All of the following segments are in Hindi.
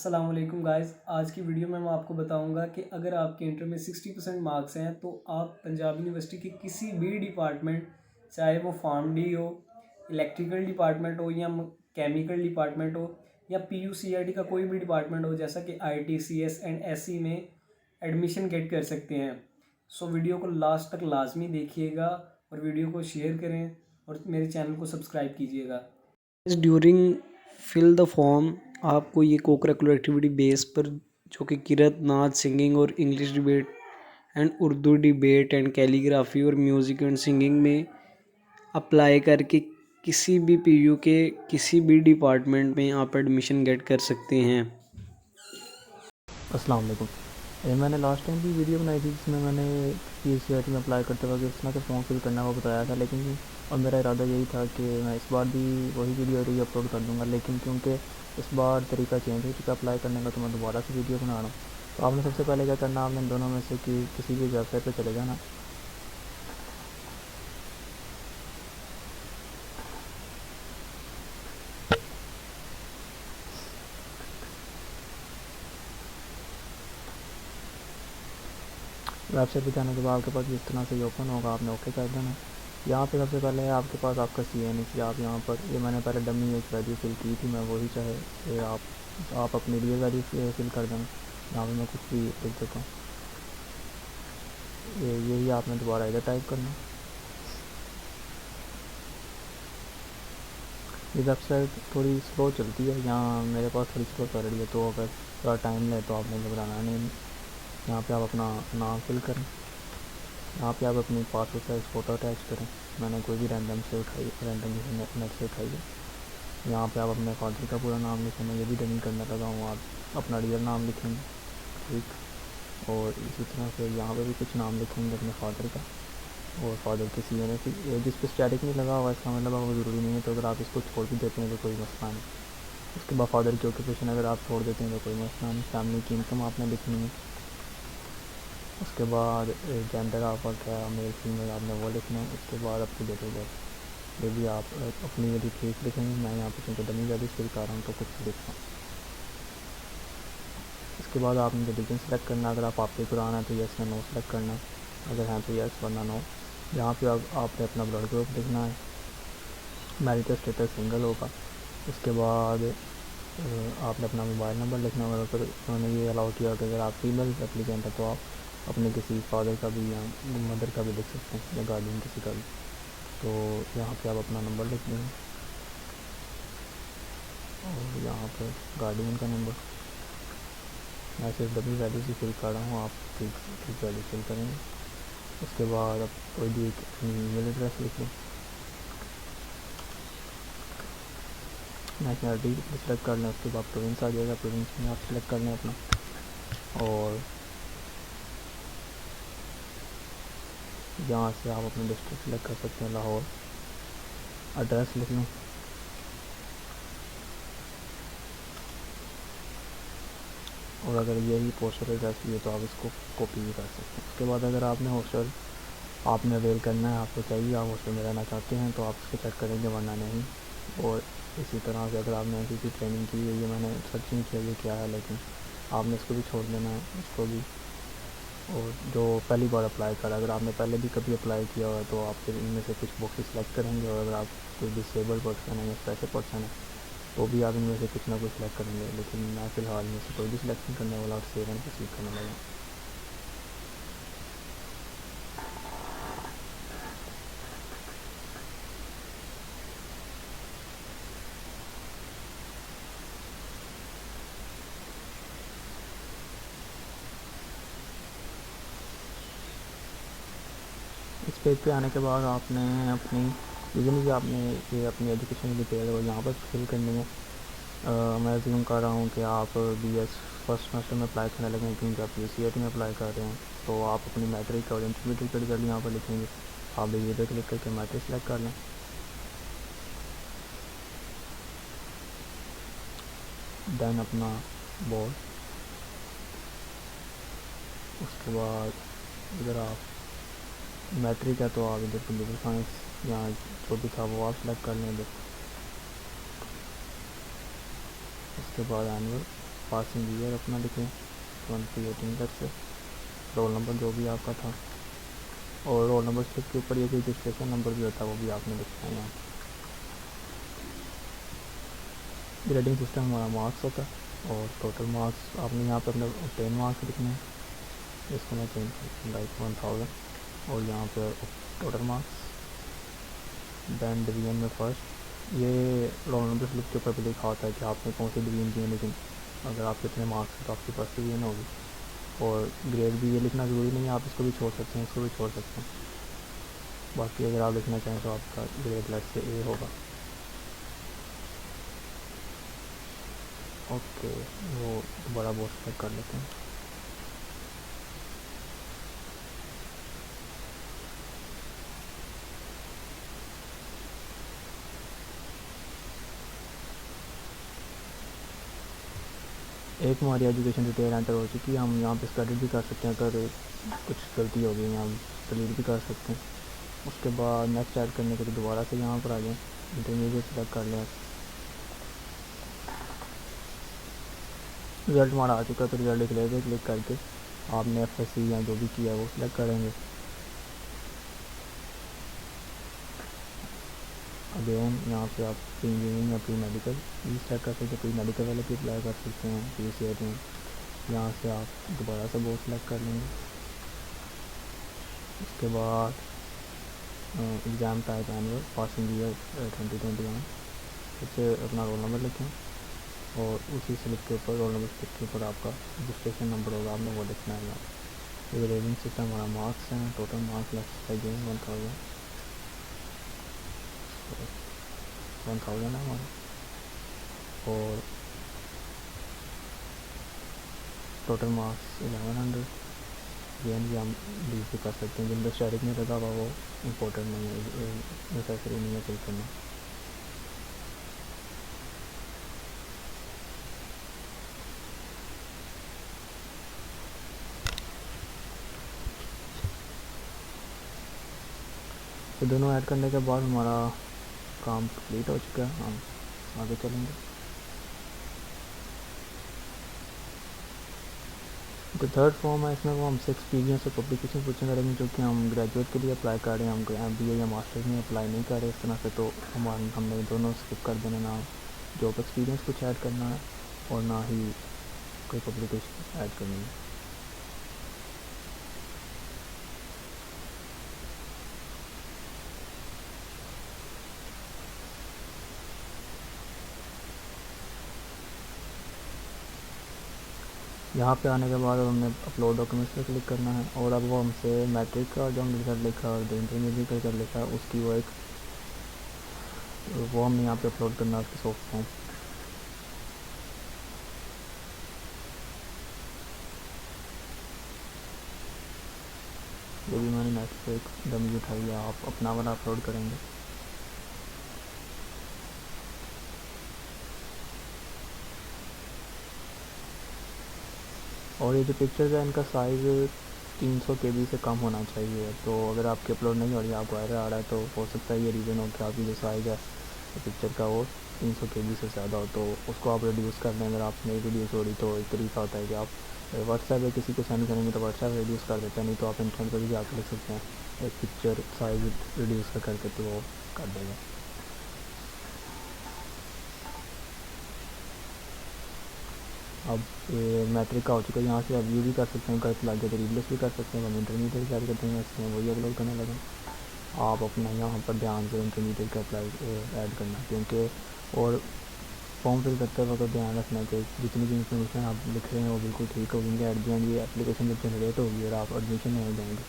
अस्सलाम वालेकुम गाइस। आज की वीडियो में मैं आपको बताऊंगा कि अगर आपके इंटर में 60% मार्क्स हैं तो आप पंजाब यूनिवर्सिटी के किसी भी डिपार्टमेंट, चाहे वो फार्म डी हो, इलेक्ट्रिकल डिपार्टमेंट हो या केमिकल डिपार्टमेंट हो या PUCIT का कोई भी डिपार्टमेंट हो, जैसा कि IT CS एंड SC में एडमिशन गेट कर सकते हैं। सो वीडियो को लास्ट तक लाजमी देखिएगा और वीडियो को शेयर करें और मेरे चैनल को सब्सक्राइब कीजिएगा। ड्यूरिंग फिल द फॉर्म आपको ये को करिकुलर एक्टिविटी बेस पर, जो कि किरत, नाच, सिंगिंग और English debate and Urdu debate and calligraphy और म्यूज़िक एंड सिंगिंग में अप्लाई करके किसी भी PU के किसी भी डिपार्टमेंट में आप एडमिशन गेट कर सकते हैं। अस्सलाम वालेकुम। मैंने लास्ट टाइम भी वीडियो बनाई थी जिसमें मैंने PUCIT में अप्लाई करते वक्त किस तरह से फॉर्म फिल करना है वो बताया था, लेकिन और मेरा इरादा यही था कि मैं इस बार भी वही वीडियो री अपलोड कर दूँगा, लेकिन क्योंकि इस बार तरीका चेंज हो चुका अप्लाई करने का, तो मैं दोबारा से वीडियो बना रहा हूँ। तो आपने सबसे पहले क्या करना, आपने इन दोनों में से किसी भी वेबसाइट पर चले जाना। वेबसाइट पे जाने के बाद आपके पास इस तरह से ओपन होगा, आपने ओके कर देना। यहाँ पे सबसे पहले है आपके पास आपका CNC। आप यहाँ पर, ये मैंने पहले डमी एक वैल्यू फिल की थी, मैं वही चाहे ये आप अपनी रियल वैल्यू फिल कर देना। यहाँ पे मैं कुछ भी लिख देता हूँ, यही आपने दोबारा इधर टाइप करना। ये वेबसाइट थोड़ी स्लो चलती है, यहाँ मेरे पास थोड़ी स्लो चल रही है, तो अगर थोड़ा टाइम ले तो आपने घबराना नहीं। यहाँ पे आप अपना नाम फिल करें, यहाँ पे आप अपनी पासपोर्ट साइज़ फ़ोटो अटैच करें। मैंने कोई भी रैंडम से नेट से उठाई है। यहाँ पे आप अपने फादर का पूरा नाम लिखें, मैं ये भी डमी करने लगा हूँ। आप अपना रियल नाम लिखेंगे, ठीक। और इसी तरह से यहाँ पे भी कुछ नाम लिखेंगे अपने फादर का और फादर की CNC। जिस पे स्टैटिक नहीं लगा हुआ इसका मतलब वो ज़रूरी नहीं है, तो अगर आप इसको छोड़ भी देते हैं तो कोई मसला नहीं। उसके बाद फादर की ऑक्यूपेशन अगर आप छोड़ देते हैं तो कोई मसला नहीं। फैमिली की इनकम आपने लिखनी है। उसके बाद जेंडर आपका क्या, मेल फीमेल, आपने वो लिखना है। उसके बाद आपकी डेट ऑफ बर्थ, ये भी आप अपनी यदि ठीक लिखेंगे। मैं यहाँ पर क्योंकि डमी वैल्यूज फिल कर रहा हूँ तो कुछ भी लिखता हूँ। इसके बाद आपने रिलीजन सेलेक्ट करना, अगर आप आपके कुरान है तो यस में नो सेलेक्ट करना, अगर हैं तो यस वरना नो। यहाँ पे आपने अपना ब्लड ग्रुप लिखना है, मैरिटल स्टेटस सिंगल होगा। उसके बाद आपने अपना मोबाइल नंबर लिखना होगा। अगर उन्होंने ये अलाउ किया कि अगर आप फीमेल एप्लीकेंट है तो आप अपने किसी फादर का भी या मदर का भी लिख सकते हैं या गार्डियन किसी का भी। तो यहाँ पे आप अपना नंबर लिख देंगे और यहाँ पर गार्डियन का नंबर। मैं सिर्फ डबल वैल्यू ही फिल कर रहा हूँ, आप ठीक वैल्यू फिल करेंगे। उसके बाद आप कोई भी एक ईमेल एड्रेस लिख लें। नेशनलिटी सेलेक्ट कर लें, उसके बाद प्रोविंस आ जाएगा, प्रोविंस में आप सेलेक्ट कर लें अपना। और यहाँ से आप अपना डिस्ट्रिक्ट सेलेक्ट कर सकते हैं, लाहौर। एड्रेस लिख लें, और अगर यही पोस्टल एड्रेस भी है तो आप इसको कॉपी भी कर सकते हैं। उसके बाद अगर आपने हॉस्टल आपने अवेल करना है, आपको चाहिए, आप हॉस्टल में रहना चाहते हैं तो आप इसको चेक करेंगे वरना नहीं। और इसी तरह से अगर आपने किसी ट्रेनिंग की हुई है, मैंने सर्च नहीं किया ये क्या है, लेकिन आपने इसको भी छोड़ देना है, इसको भी। और जो पहली बार अप्लाई करा, अगर आपने पहले भी कभी अप्लाई किया हुआ है तो आप फिर इनमें से कुछ बॉक्सेस सेलेक्ट करेंगे। और अगर आप कोई डिसेबल पर्सन है या स्पेशल पर्सन है तो भी आप इनमें से कुछ ना कुछ सेलेक्ट करेंगे, लेकिन मैं फ़िलहाल में से कोई भी सिलेक्शन करने वाला और सेव एंड प्रोसीड करने लगा। इस पेज पे आने के बाद आपने अपनी यूजली आपने ये अपनी एजुकेशन डिटेल और यहाँ पर फिल करनी है। मैं ज्यूम कर रहा हूँ कि आप BS फर्स्ट सेमेस्टर में अप्लाई करने लगे, क्योंकि आप PUCIT में अप्लाई कर रहे हैं। तो आप अपनी मैट्रिक और इंटरमीडिएट का रिजल्ट यहाँ पर लिखेंगे। आप ये पे क्लिक करके मैट्रिक सेलेक्ट कर लें। देन अपना बोर्ड। उसके बाद इधर आप मैट्रिक है तो आप इधर कंप्यूटर साइंस यहाँ जो भी था वो आप सेलेक्ट कर लें इधर। उसके बाद एनुअल पासिंग ईयर अपना लिखें 2018 से, रोल नंबर जो भी आपका था, और रोल नंबर स्लिप के ऊपर ये रजिस्ट्रेशन नंबर भी होता है वो भी आपने लिखना है यहाँ। ग्रेडिंग सिस्टम हमारा मार्क्स होता है, और टोटल मार्क्स आपने यहाँ पर अपने 10 मार्क्स लिखने हैं, इसको मैं चेंज लाइक 1000, और यहाँ पर टोटल मार्क्स, दैन डिवीजन में फर्स्ट, ये रोल नंबर स्लिप के ऊपर भी लिखा होता है कि आपने कौन सी डिवीजन दी है, लेकिन अगर आप कितने मार्क्स हैं तो आपकी फर्स्ट डिवीजन होगी। और ग्रेड भी ये लिखना ज़रूरी नहीं है, आप इसको भी छोड़ सकते हैं, इसको भी छोड़ सकते हैं। बाकी अगर आप लिखना चाहें तो आपका ग्रेड लेट से ए होगा। ओके, वो दोबारा बोर्ड चेक कर लेते हैं। एक हमारी एजुकेशन डिटेल एंटर हो चुकी है, हम यहाँ पे इसका एडिट भी कर सकते हैं, अगर कुछ गलती हो गई हम डिलीट भी कर सकते हैं। उसके बाद नेक्स्ट ऐड करने के लिए दोबारा से यहाँ पर आ जाएँ, इंटरमीडिएट सेलेक्ट कर लें। रिज़ल्ट हमारा आ चुका है तो रिज़ल्ट डिक्लेयर पे क्लिक करके आपने एफएससी या जो भी किया है वो सिलेक्ट करेंगे। अगेन यहाँ पे आप प्री इंजीनियरिंग या प्री मेडिकल भी सिलेक्ट कर सकते हैं, प्री मेडिकल वाले भी अप्लाई कर सकते हैं PCET में। यहाँ से आप दोबारा से बोर्ड सेलेक्ट कर लेंगे। उसके बाद exam type annual passing year 2021, इससे अपना रोल नंबर लिखें, और उसी स्लिप के ऊपर रोल नंबर स्लिप के ऊपर आपका रजिस्ट्रेशन नंबर होगा, आपने वो लिखना है यहाँ। ये ग्रेडिंग सिस्टम हमारा मार्क्स हैं, टोटल मार्क्स लेफ्ट साइड 1000 है हमारा, और टोटल मार्क्स 1100। गेन भी हम लीव भी कर सकते हैं, जिनका स्टैटिक में लगा हुआ वो इम्पोर्टेंट नहीं है, नेसेसरी नहीं है फिल करना। तो दोनों ऐड करने के बाद हमारा काम कंप्लीट हो चुका है, हम आगे चलेंगे। जो थर्ड फॉर्म है इसमें वो हमसे एक्सपीरियंस और पब्लिकेशन पूछेंगे, लेकिन जो कि हम ग्रेजुएट के लिए अप्लाई कर रहे हैं, हम MBA या मास्टर्स में अप्लाई नहीं कर रहे इस तरह से, तो हमने दोनों स्किप कर देना, ना जॉब एक्सपीरियंस कुछ ऐड करना है और ना ही कोई पब्लिकेशन ऐड करनी है। यहाँ पे आने के बाद हमने अपलोड डॉक्यूमेंट्स पे क्लिक करना है, और अब वो हमसे मैट्रिक का जो हमने रिजल्ट लिखा और जो इंटरमीडिएट का रिजल्ट लिखा है उसकी वो हमने यहाँ पे अपलोड करना है, उसकी सॉफ्ट फॉर्म। जो भी मैंने नेट पे एक डमी उठाई है, आप अपना वाला अपलोड करेंगे। और ये जो पिक्चर्स है इनका साइज़ 300 KB से कम होना चाहिए, तो अगर आपकी अपलोड नहीं हो रही है, आपको एरर आ रहा है, तो हो सकता है ये रीज़न हो कि आपकी जो साइज़ है पिक्चर का वो 300 KB से ज़्यादा हो, तो उसको आप रिड्यूस कर दें। अगर आप नहीं रिड्यूस हो रही तो एक तरीका होता है कि आप व्हाट्सएप पे किसी को सेंड करेंगे तो व्हाट्सएप रिड्यूस कर देते हैं, नहीं तो आप इंटरनेट पर भी जाकर लिख सकते हैं एक पिक्चर साइज़ रिड्यूस करके, तो वो कर देगा। अब ये मैट्रिक का हो चुका है, यहाँ से आप व्यू भी कर सकते हैं, गलत लग गया तो रिप्लेस भी कर सकते हैं। हम इंटरमीडिएट ऐड करते हैं, इसमें वही अपलोड करने लगे। आप अपना यहाँ पर ध्यान से इंटरमीडिएट का अप्लाई ऐड करना, क्योंकि और फॉर्म फिल करते वक्त ध्यान रखना कि जितनी भी इन्फॉर्मेशन आप लिख रहे हैं वो बिल्कुल ठीक हो, क्योंकि एट द एंड ये एप्लीकेशन जब जनरेट होगी और आप एडमिशन में जाएंगे,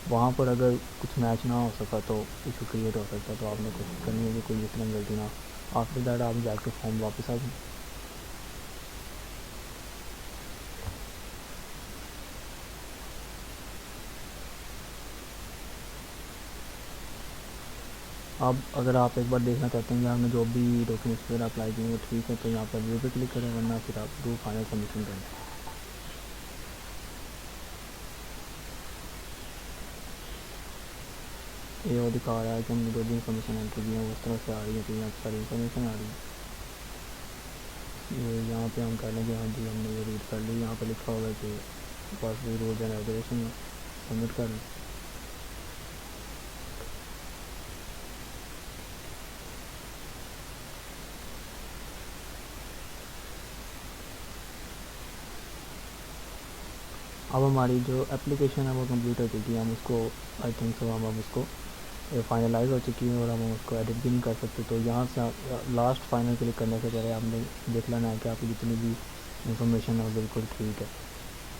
वहाँ पर अगर कुछ मैच ना हो सका तो इशू क्रिएट हो सकता है। तो आपने कोशिश करनी है कि कोई इस तरह गलती ना। आफ्टर दैट आप जाकर फॉर्म वापस आ जाए। अब अगर आप एक बार देखना चाहते हैं कि आपने जो भी डॉक्यूमेंट्स वगैरह अप्लाई किए वो ठीक है, तो यहाँ पर व्यू पे क्लिक करें, वरना फिर आप डू फाइनल सबमिशन करें। ये वो दिखा रहा है कि हमने जो भी इन्फॉर्मेशन एंटर की है उस तरह से आ रही है, तो यहाँ पर सारी इन्फॉर्मेशन आ रही है। ये यहाँ पे हम कर लेंगे हाँ जी हमने ये रीड कर ली। यहाँ पे लिखा होगा कि बस रूल्स एंड रेगुलेशन सबमिट कर लें। अब हमारी जो एप्लीकेशन है वो कंप्लीट हो चुकी है। हम उसको आई थिंक सो हम अब उसको फाइनलाइज हो चुकी है और हम उसको एडिट भी नहीं कर सकते। तो यहाँ से लास्ट फाइनल क्लिक करने से पहले आपने देख लेना है कि आपकी जितनी भी इंफॉर्मेशन है वो बिल्कुल ठीक है।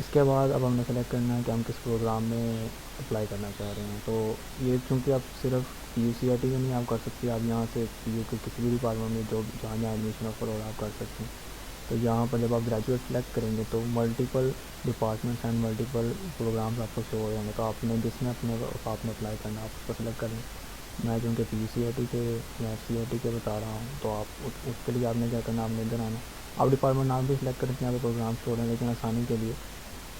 इसके बाद अब हमने सेलेक्ट करना है कि हम किस प्रोग्राम में अप्लाई करना चाह रहे हैं। तो ये चूँकि आप सिर्फ PUCET में नहीं आप कर सकते, आप यहाँ से PU के किसी भी डिपार्टमेंट में जो जहाँ जहाँ एडमिशन ऑफर हो रहा है आप कर सकते हैं। तो यहाँ पर जब आप ग्रेजुएट सेलेक्ट करेंगे तो multiple departments and multiple programmes आपको शो हो जाएंगे। तो आपने जिसमें आपने अप्लाई करना है आप उसको सेलेक्ट करें। मैं चूँकि PUCET के या FCET के बता रहा हूँ तो आप उसके लिए आपने क्या करना, आपने इधर आना। आप डिपार्टमेंट नाम भी सिलेक्ट करें, यहाँ पर प्रोग्राम शो हो रहे हैं, लेकिन आसानी के लिए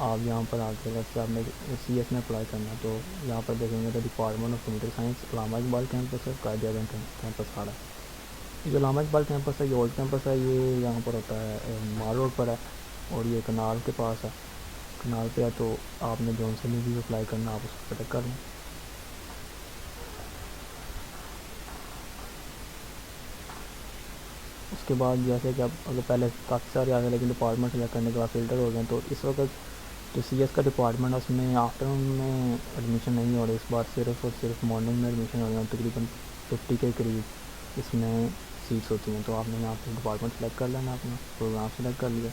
आप यहाँ पर आके वैसे आपने CS में अप्लाई करना है। तो यहाँ पर देखेंगे तो department of computer science Allama Iqbal campus है, कायदे कैंपस आ रहा है। ये जो इलामा इकबाल कैंपस है ये ओल्ड कैंपस है, ये यहाँ पर होता है माल रोड पर है और ये कनाल के पास है, कनाल पे है। तो आपने जौन से में भी अप्लाई करना आप उसको सेलेक्ट कर लें। उसके बाद जैसे कि आप अगर पहले काफ़ी सारे आ गए लेकिन डिपार्टमेंट सेलेक्ट करने के बाद फ़िल्टर हो गए, तो इस वक्त जो CS का डिपार्टमेंट है उसमें आफ्टरनून में एडमिशन नहीं हो रही। इस बार सिर्फ और सिर्फ मॉर्निंग में एडमिशन हो रही है। तकरीबन 50 के करीब इसमें सीट्स होती हैं। तो आपने यहाँ पर डिपार्टमेंट सेलेक्ट कर लेना, अपना प्रोग्राम सेलेक्ट कर लिया।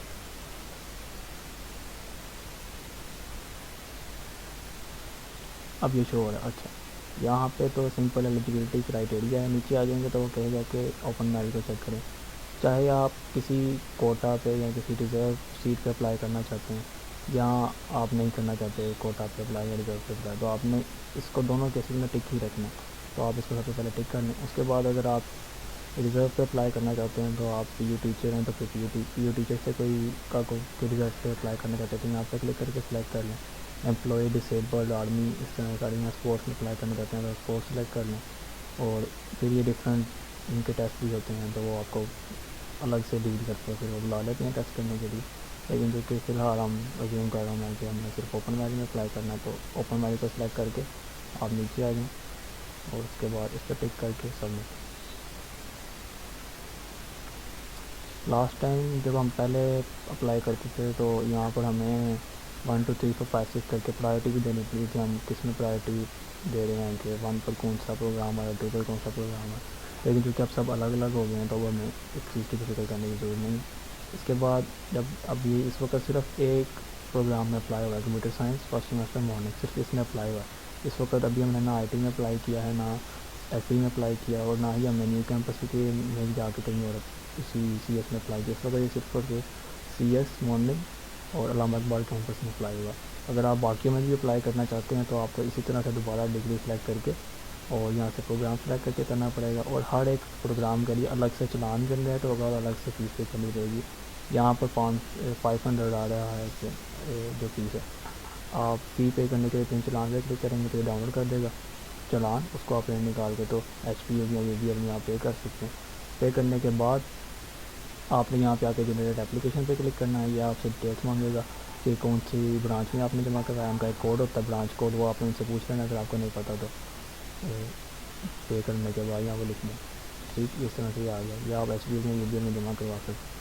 अब ये शो हो रहा है। अच्छा, यहाँ पे तो सिंपल एलिजिबिलिटी क्राइटेरिया है, नीचे आ जाएंगे तो वो कहेगा कि ओपन मेरिट को चेक करें। चाहे आप किसी कोटा पे या किसी रिज़र्व सीट पे अप्लाई करना चाहते हैं या आप नहीं करना चाहते कोटा पे अप्लाई या रिज़र्व पे अप्लाई, तो आपने इसको दोनों केसेस में टिक ही रखना है। तो आप इसको सबसे पहले टिक कर लें। उसके बाद अगर आप रिज़र्व पे अप्लाई करना चाहते हैं तो आप PU टीचर हैं तो फिर PU टीचर से कोई रिज़र्व पे अप्लाई करना चाहते हैं तो यहाँ पे क्लिक करके सिलेक्ट कर लें। एम्प्लॉय डिसेबल्ड आर्मी इस तरह का, या स्पोर्ट्स में अप्लाई करना चाहते हैं तो स्पोर्ट्स सेलेक्ट कर लें। और फिर ये डिफरेंट इनके टेस्ट भी होते हैं तो वो आपको अलग से डील करते हैं, फिर वो बुला लेते हैं टेस्ट करने के लिए। लेकिन जो कि फ़िलहाल हम अज्यूम कर रहा हूँ मैं कि हमने सिर्फ ओपन मेरिट में अप्लाई करना है, तो ओपन मेरिट को सिलेक्ट करके आप नीचे आ जाएँ और उसके बाद इस पर टिक करके सबमिट। लास्ट टाइम जब हम पहले अप्लाई करते थे तो यहाँ पर हमें 1 2 3 4 5 6 करके प्रायोरिटी भी देनी पड़ी थी, हम किस में प्रायोरिटी दे रहे हैं कि 1 पर कौन सा प्रोग्राम है, 2 पर कौन सा प्रोग्राम है। लेकिन चूँकि अब सब अलग अलग हो गए हैं तो अब हमें इस चीज़ की फिक्र करने की ज़रूरत नहीं। इसके बाद जब अब ये इस वक्त सिर्फ एक प्रोग्राम में अप्लाई हुआ है, computer science first semester morning, सिर्फ इसमें अप्लाई हुआ है। इस वक्त अभी हमने ना IT में अप्लाई किया है, ना FE में अप्लाई किया और ना ही हमने न्यू कैंपस के में जाके कहीं और इसी CS में अप्लाई किया। इस वक्त ये सिर्फ और सिर्फ CS मॉर्निंग और इलामा इकबाल कैंपस में अप्लाई हुआ। अगर आप बाकी में भी अप्लाई करना चाहते हैं तो आपको इसी तरह से दोबारा डिग्री सेलेक्ट करके और यहाँ से प्रोग्राम सेलेक्ट करके करना पड़ेगा। और हर एक प्रोग्राम के लिए अलग से चलान जनरेट होगा और अलग से फ़ीस पे करनी पड़ेगी। यहाँ पर 500 आ रहा है जो फ़ीस है। आप फ़ी पे करने के लिए 3 चलान पे क्लिक करेंगे तो ये डाउनलोड कर देगा चलान, उसको आप प्रिंट निकाल के तो HP या UBL में आप पे कर सकते हैं। पे करने के बाद आपने यहाँ पे आके जनरेट एप्लीकेशन पे क्लिक करना है। ये आपसे डिटेल्स मांगेगा कि कौन सी ब्रांच में आपने जमा करवाया, उनका एक कोड होता है ब्रांच कोड, वो आपने उनसे पूछ लेना अगर आपको नहीं पता तो पे करने के बाद यहाँ वो लिखना। ठीक इस तरह से ये आ गया, या आप HBL में UBL में जमा करवा सकते।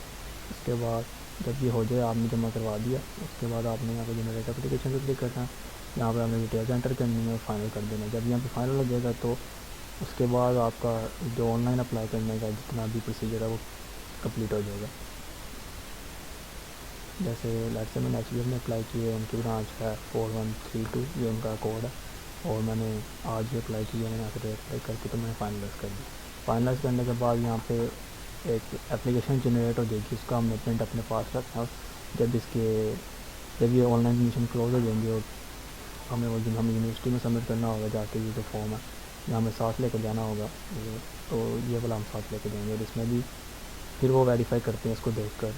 उसके बाद जब ये हो जाए आपने जमा करवा दिया, उसके बाद आपने यहाँ पर जनरेट एप्लीकेशन पे क्लिक करना है। यहाँ पर आपने डिटेल्स एंटर करनी है और फाइनल कर देना है। जब यहाँ पे फाइनल हो जाएगा तो उसके बाद आपका जो ऑनलाइन अप्लाई करने का जितना भी प्रोसीजर है वो कंप्लीट हो जाएगा। जैसे लेट्स से मैंने HBL में अप्लाई किया है, उनकी ब्रांच है 4132, ये उनका कोड है और मैंने आज भी अप्लाई किया है, मैंने यहाँ से अप्लाई करके तो मैंने फाइनलाइज़ कर दिया। फाइनलाइज़ करने के बाद यहाँ पे एक एप्लीकेशन जनरेट हो जाएगी, उसका हमने प्रिंट अपने पास रखना है। जब ये ऑनलाइन एडमिशन क्लोज हो जाएंगे और हमें यूनिवर्सिटी में सबमिट करना होगा जाके, ये जो फॉर्म है ये हमें साथ लेकर जाना होगा, तो ये वाला हम साथ लेकर जाएंगे और इसमें भी फिर वो वेरीफाई करते हैं इसको देखकर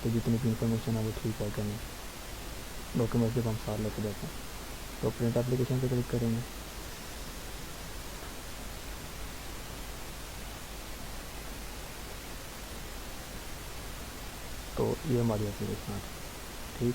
कि जितनी भी इंफॉर्मेशन है वो ठीक है कि नहीं। डॉक्यूमेंट्स जब हम साथ लेकर जाते हैं तो प्रिंट एप्लीकेशन पे क्लिक करेंगे। तो ये हमारी एप्लीकेशन आ जाएगी। ठीक,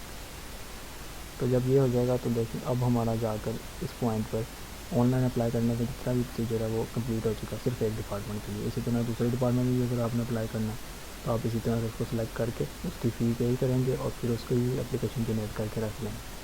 तो जब ये हो जाएगा तो देखिए अब हमारा जाकर इस पॉइंट पर ऑनलाइन अप्लाई करने का जितना भी प्रोसीजर है वो कंप्लीट हो चुका है, सिर्फ एक डिपार्टमेंट के लिए। इसी तरह दूसरे डिपार्टमेंट में भी अगर आपने अप्लाई करना है तो आप इसी तरह से उसको सिलेक्ट करके उसकी फ़ी पे ही करेंगे और फिर उसकी एप्लीकेशन जनरेट करके रख लेंगे।